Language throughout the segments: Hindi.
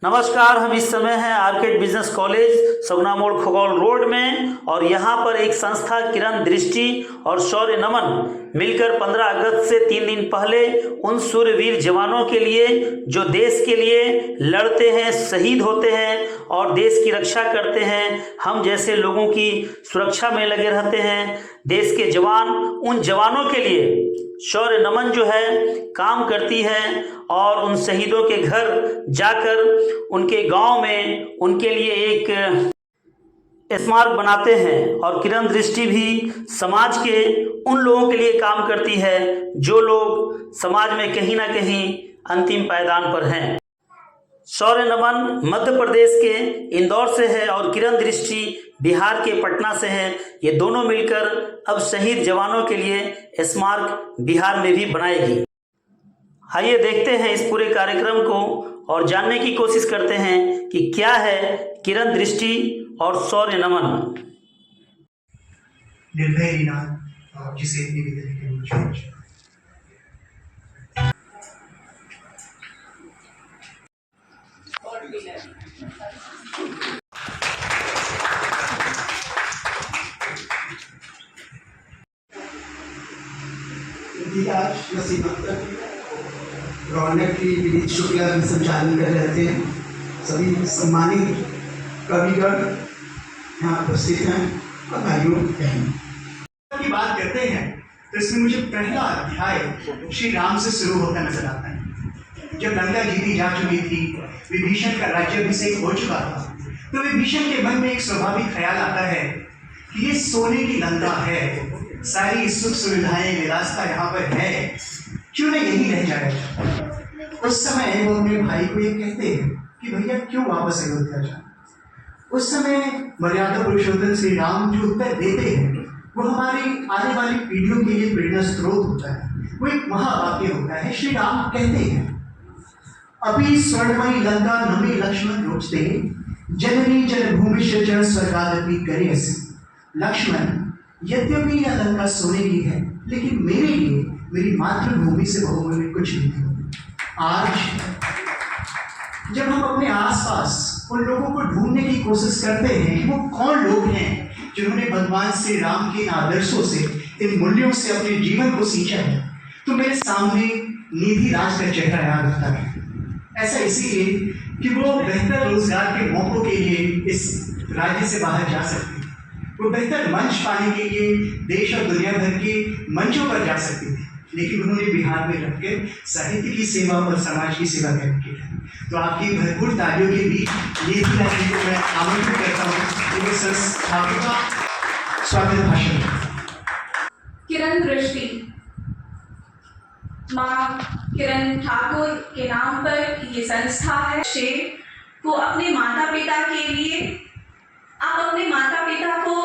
नमस्कार, हम इस समय हैं आर्केड बिजनेस कॉलेज सगुना मोड़ खगौल रोड में और यहाँ पर एक संस्था किरण दृष्टि और शौर्य नमन मिलकर 15 अगस्त से 3 दिन पहले उन सूर्यवीर जवानों के लिए जो देश के लिए लड़ते हैं, शहीद होते हैं और देश की रक्षा करते हैं, हम जैसे लोगों की सुरक्षा में लगे रहते हैं। देश के जवान, उन जवानों के लिए शौर्य नमन जो है काम करती है और उन शहीदों के घर जाकर उनके गांव में उनके लिए एक स्मारक बनाते हैं। और किरण दृष्टि भी समाज के उन लोगों के लिए काम करती है जो लोग समाज में कहीं ना कहीं अंतिम पायदान पर हैं। शौर्य नमन मध्य प्रदेश के इंदौर से है और किरण दृष्टि बिहार के पटना से है। ये दोनों मिलकर अब शहीद जवानों के लिए स्मारक बिहार में भी बनाएगी। आइए देखते हैं इस पूरे कार्यक्रम को और जानने की कोशिश करते हैं कि क्या है किरण दृष्टि और शौर्य नमन। निर्भय रीना जिसे निवेदन के मुझे आज रौनक की विनीत शुक्ला भी संचालन कर रहे थे। सभी सम्मानित कविगण यहाँ उपस्थित हैं और भाइयों बहन की बात करते हैं तो इसमें मुझे पहला अध्याय श्री राम से शुरू होता नजर आता है। जब लंका जीती जा चुकी थी, विभीषण का राज्याभिषेक हो चुका था, तो विभीषण के मन में एक स्वाभाविक ख्याल आता है कि ये सोने की लंका है, सारी सुख सुविधाएं विलासता यहाँ पर है, क्यों न यही रह जाए। उस समय वो अपने भाई को ये कहते हैं कि भैया क्यों वापस अयोध्या जाए। उस समय मर्यादा पुरुषोत्तम श्री राम जो उत्तर देते हैं वो हमारी आने वाली पीढ़ियों के लिए प्रेरणा स्रोत होता है। वो एक महावाक्य होता है। श्री राम कहते हैं, अभी स्वर्णमयी लंका नमी लक्ष्मण रोचते, जननी जन्मभूमि च स्वर्गादपि करेस। लक्ष्मण, यद्यपि यह लंका सोने की है, लेकिन मेरे लिए मेरी मातृभूमि से बहुमूल्य कुछ नहीं है। आज जब हम अपने आसपास उन लोगों को ढूंढने की कोशिश करते हैं कि वो कौन लोग हैं जिन्होंने भगवान श्री राम के इन आदर्शों से, इन मूल्यों से अपने जीवन को सींचा है, तो मेरे सामने निधि राज का चेहरा याद आता है। ऐसा इसीलिए कि वो बेहतर रोजगार के मौकों के लिए इस राज्य से बाहर जा सकते हैं, वो बेहतर मंच पाने के लिए देश और दुनिया भर के मंचों पर जा सकते थे, लेकिन उन्होंने बिहार में रख के साहित्य की सेवा और समाज की सेवा करके है। तो आपकी भरपूर तालियों के बीच ये भी लाइन को मैं आमंत्रित करता हूँ कि वो संस्थापक का स्वागत भाषण। किरण दृष्टि माँ किरण ठाकुर के नाम पर ये संस्था है। को अपने माता पिता के लिए, आप अपने माता पिता को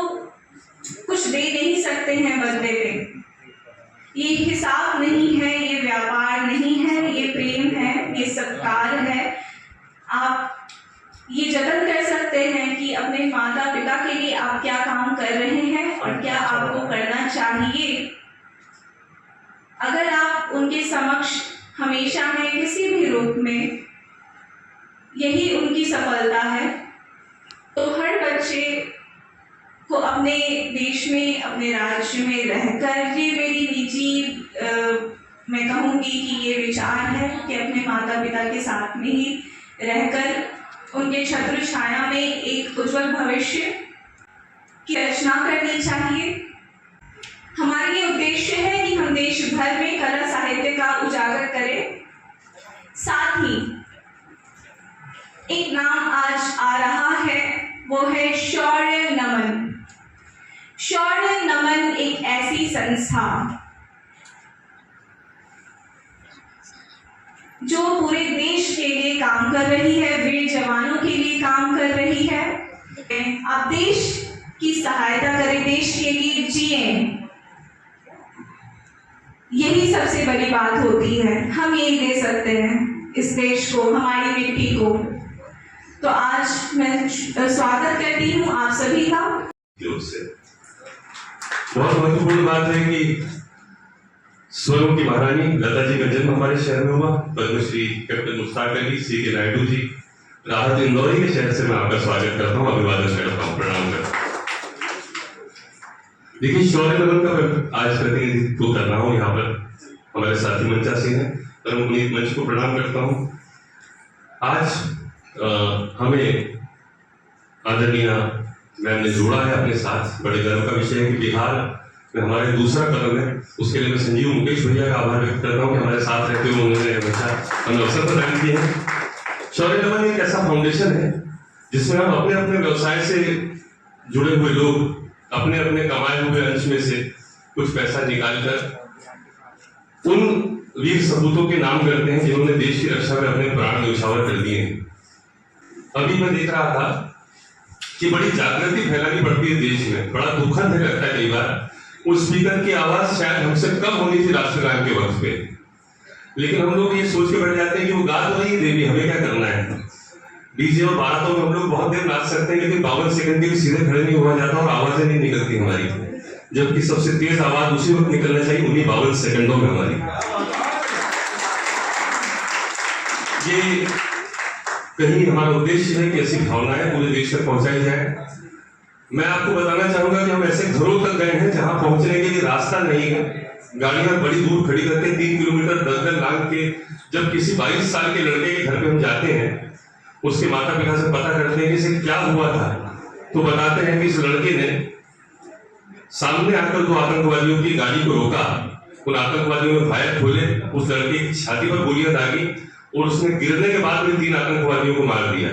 कुछ दे नहीं सकते हैं बदले में। ये हिसाब नहीं है, ये व्यापार नहीं है, ये प्रेम है, ये सत्कार है। आप ये जतन कर सकते हैं कि अपने माता पिता के लिए आप क्या काम कर रहे हैं और क्या आपको करना चाहिए। अगर आप उनके समक्ष हमेशा हैं किसी भी रूप में, यही उनकी सफलता है। तो हर बच्चे को अपने देश में, अपने राज्य में रहकर, ये मेरी निजी मैं कहूँगी कि ये विचार है कि अपने माता पिता के साथ में ही रहकर उनके छत्र छाया में एक उज्जवल भविष्य की रचना करनी चाहिए। हमारा ये उद्देश्य है कि हम देश भर में कला साहित्य का उजागर करें। साथ ही एक नाम आज आ रहा है, वो है शौर्य नमन। शौर्य नमन एक ऐसी संस्था जो पूरे देश के लिए काम कर रही है, वीर जवानों के लिए काम कर रही है। आप देश की सहायता करें, देश के लिए जिएं, यही सबसे बड़ी बात होती है। हम यही दे सकते हैं इस देश को, हमारी मिट्टी को। तो आज मैं स्वागत करती हूँ आप सभी का। बहुत महत्वपूर्ण बात है कि स्वरों की महारानी लता जी का जन्म हमारे शहर में हुआ। पद्मश्री कैप्टन मुश्ताक अली, सी के नायडू जी राहत इंदौरी के शहर से मैं आपका स्वागत करता हूँ, अभिवादन करता हूँ, प्रणाम करता हूँ। देखिए, शौर्य नमन का मैं आज प्रतिनिधित्व कर रहा हूँ। यहाँ पर हमारे साथी मंचासीन हैं, परम पुनीत मंच को प्रणाम करता हूँ। आज हमें आदरणीय मैम ने जोड़ा है अपने साथ। बड़े गर्व का विषय है कि बिहार में हमारे दूसरा कदम है। उसके लिए मैं संजीव मुकेश भैया का आभार व्यक्त करता हूँ कि हमारे साथ रहते हुए उन्होंने हमेशा हमें अवसर प्रदान किए हैं। शौर्य नमन एक ऐसा फाउंडेशन है जिसमें हम अपने अपने व्यवसाय से जुड़े हुए लोग अपने अपने कमाए हुए अंश में से कुछ पैसा निकालकर उन वीर सपूतों के नाम करते हैं जिन्होंने देश की रक्षा में अपने प्राण न्यौछावर कर दिए हैं। अभी मैं देख रहा था कि बड़ी जागृति फैलानी पड़ती है देश में। बड़ा दुखद है लगता है कई बार। उस स्पीकर की आवाज शायद हमसे कम होनी थी राष्ट्रगान के वक्त पे, लेकिन हम लोग ये सोच के बैठ जाते हैं कि वो गा तो नहीं देवी, हमें क्या करना है। डीजे और बारातों में हम लोग बहुत देर नाच सकते हैं, लेकिन 52 सेकंड के सीधे खड़े नहीं हुआ जाता और आवाजें नहीं निकलती हमारी, जबकि सबसे तेज आवाज उसी वक्त निकलना चाहिए, उन्हीं 52 सेकंडों में हमारी। ये कहीं हमारा उद्देश्य है कि ऐसी भावनाएं पूरे देश तक पहुंचाई जाए। मैं आपको बताना चाहूंगा कि हम ऐसे घरों तक गए हैं जहां पहुंचने के लिए रास्ता नहीं है। गाड़ियां बड़ी दूर खड़ी करके 3 किलोमीटर दल लांग के जब किसी 22 साल के लड़के के घर पे हम जाते हैं, उसके माता पिता से पता करते हैं कि इसे क्या हुआ था, तो बताते हैं कि इस लड़के ने सामने आकर 2 आतंकवादियों की गाड़ी को रोका। उन आतंकवादियों ने फायर खोले, उस लड़के की छाती पर गोलियां दागी और उसने गिरने के बाद भी 3 आतंकवादियों को मार दिया।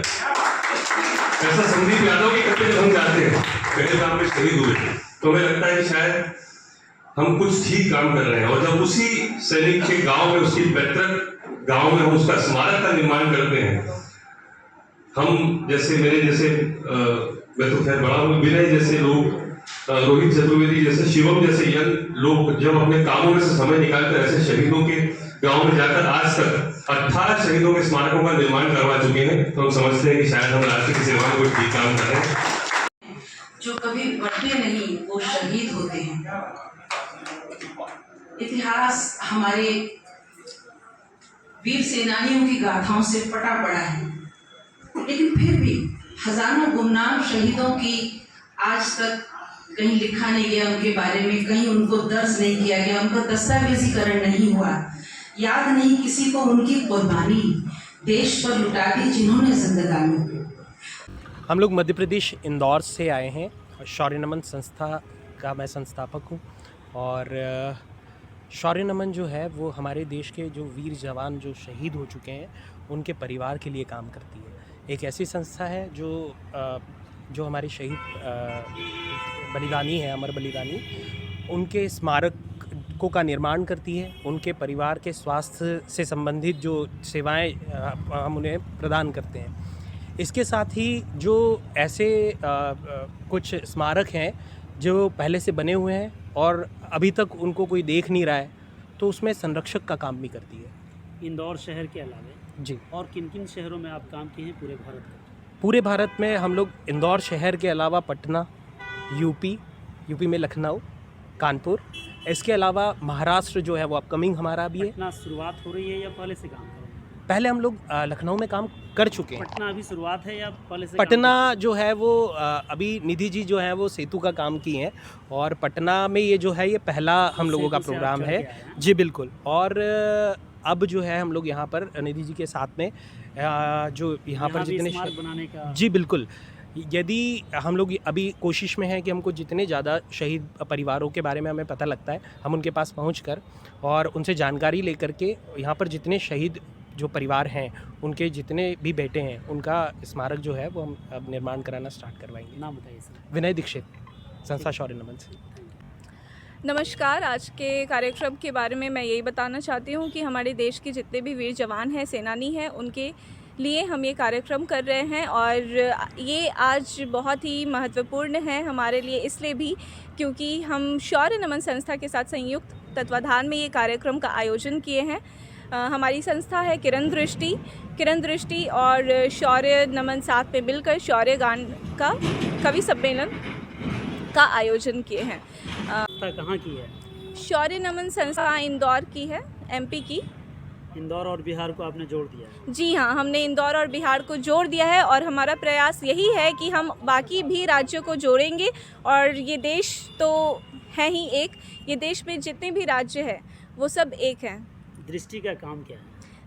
ऐसा संदीप यादव के घर जब हम जाते हैं, पहले काम में शहीद हुए थे, तो हमें लगता है कि शायद हम कुछ ठीक काम कर रहे हैं। और जब उसी सैनिक के गांव में, उसकी पैतृक गांव में हम उसका स्मारक का निर्माण करते हैं, हम जैसे मेरे जैसे मैं तो खैर बड़ा हूँ, विनय जैसे लोग, रोहित चतुर्वेदी जैसे, शिवम जैसे यंग लोग जब अपने कामों में से समय निकालकर ऐसे शहीदों के गांव में जाकर आज तक 18 शहीदों के स्मारकों का निर्माण करवा चुके हैं, तो हम समझते हैं कि शायद हम राष्ट्र की सेवा में कोई ठीक काम कर रहे हैं। जो कभी बढ़ते नहीं वो शहीद होते हैं। इतिहास हमारे वीर सेनानियों की गाथाओं से पटा पड़ा है, लेकिन फिर भी हजारों गुमनाम शहीदों की आज तक कहीं लिखा नहीं गया उनके बारे में, कहीं उनको दर्ज नहीं किया गया, उनका दस्तावेजीकरण नहीं हुआ, याद नहीं किसी को उनकी कुर्बानी देश पर लुटा दी जिन्होंने जिंदगानी। हम लोग मध्य प्रदेश इंदौर से आए हैं। शौर्य नमन संस्था का मैं संस्थापक हूँ और शौर्य नमन जो है वो हमारे देश के जो वीर जवान जो शहीद हो चुके हैं उनके परिवार के लिए काम करती है। एक ऐसी संस्था है जो हमारे शहीद बलिदानी है, अमर बलिदानी, उनके स्मारकों का निर्माण करती है। उनके परिवार के स्वास्थ्य से संबंधित जो सेवाएं हम उन्हें प्रदान करते हैं। इसके साथ ही जो ऐसे कुछ स्मारक हैं जो पहले से बने हुए हैं और अभी तक उनको कोई देख नहीं रहा है, तो उसमें संरक्षक का काम भी करती है। इंदौर शहर के अलावा जी, और किन किन शहरों में आप काम किए हैं पूरे भारत में? पूरे भारत में हम लोग इंदौर शहर के अलावा पटना, यूपी में लखनऊ, कानपुर, इसके अलावा महाराष्ट्र जो है वो अपकमिंग हमारा भी है। पटना शुरुआत हो रही है या पहले से काम कर रहे हैं? पहले हम लोग लखनऊ में काम कर चुके हैं। पटना अभी शुरुआत है या पहले से? पटना जो है वो अभी निधि जी जो है वो सेतु का काम किए हैं और पटना में ये जो है ये पहला हम लोगों का प्रोग्राम है। जी बिल्कुल। और अब जो है हम लोग यहाँ पर निधि जी के साथ में जो यहाँ पर जितने बनाने का। जी बिल्कुल। यदि हम लोग अभी कोशिश में है कि हमको जितने ज़्यादा शहीद परिवारों के बारे में हमें पता लगता है, हम उनके पास पहुँचकर और उनसे जानकारी लेकर के यहाँ पर जितने शहीद जो परिवार हैं, उनके जितने भी बेटे हैं, उनका स्मारक जो है वो हम अब निर्माण कराना स्टार्ट करवाएंगे। नाम बताइए सर। विनय दीक्षित, संस्था शौर्य नमन से। नमस्कार। आज के कार्यक्रम के बारे में मैं यही बताना चाहती हूँ कि हमारे देश के जितने भी वीर जवान हैं, सेनानी हैं, उनके लिए हम ये कार्यक्रम कर रहे हैं और ये आज बहुत ही महत्वपूर्ण है हमारे लिए, इसलिए भी क्योंकि हम शौर्य नमन संस्था के साथ संयुक्त तत्वाधान में ये कार्यक्रम का आयोजन किए हैं। हमारी संस्था है किरण दृष्टि और शौर्य नमन साथ में मिलकर शौर्य गान का कवि सम्मेलन का आयोजन किए हैं। कहाँ की है? शौर्य नमन संस्था इंदौर की है, एमपी की। इंदौर और बिहार को आपने जोड़ दिया है। जी हाँ, हमने इंदौर और बिहार को जोड़ दिया है और हमारा प्रयास यही है कि हम बाकी भी राज्यों को जोड़ेंगे। और ये देश तो है ही एक, ये देश में जितने भी राज्य हैं वो सब एक हैं। दृष्टि का काम क्या है?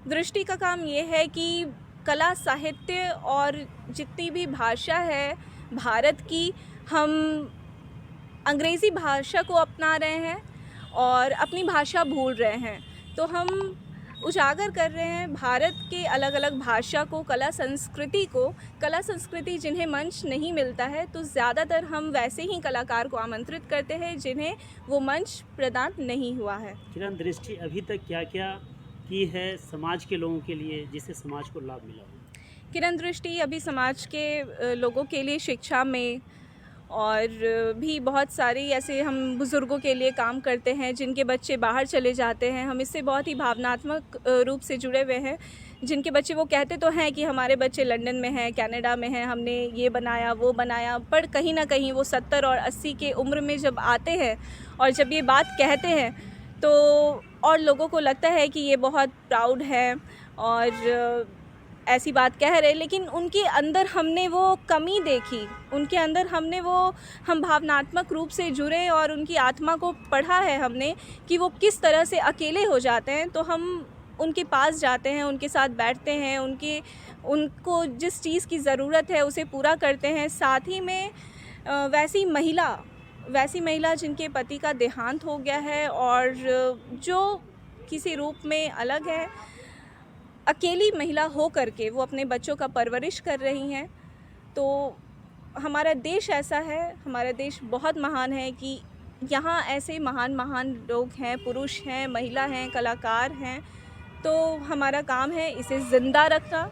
दृष्टि का काम ये है कि कला, साहित्य और जितनी भी भाषा है भारत की, हम अंग्रेज़ी भाषा को अपना रहे हैं और अपनी भाषा भूल रहे हैं। तो हम उजागर कर रहे हैं भारत के अलग अलग भाषा को, कला संस्कृति जिन्हें मंच नहीं मिलता है, तो ज़्यादातर हम वैसे ही कलाकार को आमंत्रित करते हैं जिन्हें वो मंच प्रदान नहीं हुआ है। किरण दृष्टि अभी तक क्या क्या की है समाज के लोगों के लिए जिससे समाज को लाभ मिला हो? किरण दृष्टि अभी समाज के लोगों के लिए शिक्षा में और भी बहुत सारी ऐसे हम बुज़ुर्गों के लिए काम करते हैं जिनके बच्चे बाहर चले जाते हैं। हम इससे बहुत ही भावनात्मक रूप से जुड़े हुए हैं। जिनके बच्चे वो कहते तो हैं कि हमारे बच्चे लंदन में हैं, कनाडा में हैं, हमने ये बनाया वो बनाया, पर कहीं ना कहीं वो 70 और 80 के उम्र में जब आते हैं और जब ये बात कहते हैं तो और लोगों को लगता है कि ये बहुत प्राउड है और ऐसी बात कह रहे, लेकिन उनके अंदर हमने वो कमी देखी, उनके अंदर हम भावनात्मक रूप से जुड़े और उनकी आत्मा को पढ़ा है हमने कि वो किस तरह से अकेले हो जाते हैं। तो हम उनके पास जाते हैं, उनके साथ बैठते हैं, उनको जिस चीज़ की ज़रूरत है उसे पूरा करते हैं। साथ ही में वैसी महिला जिनके पति का देहांत हो गया है और जो किसी रूप में अलग है, अकेली महिला हो करके वो अपने बच्चों का परवरिश कर रही हैं। तो हमारा देश ऐसा है, हमारा देश बहुत महान है कि यहाँ ऐसे महान लोग हैं, पुरुष हैं, महिला हैं, कलाकार हैं। तो हमारा काम है इसे ज़िंदा रखना।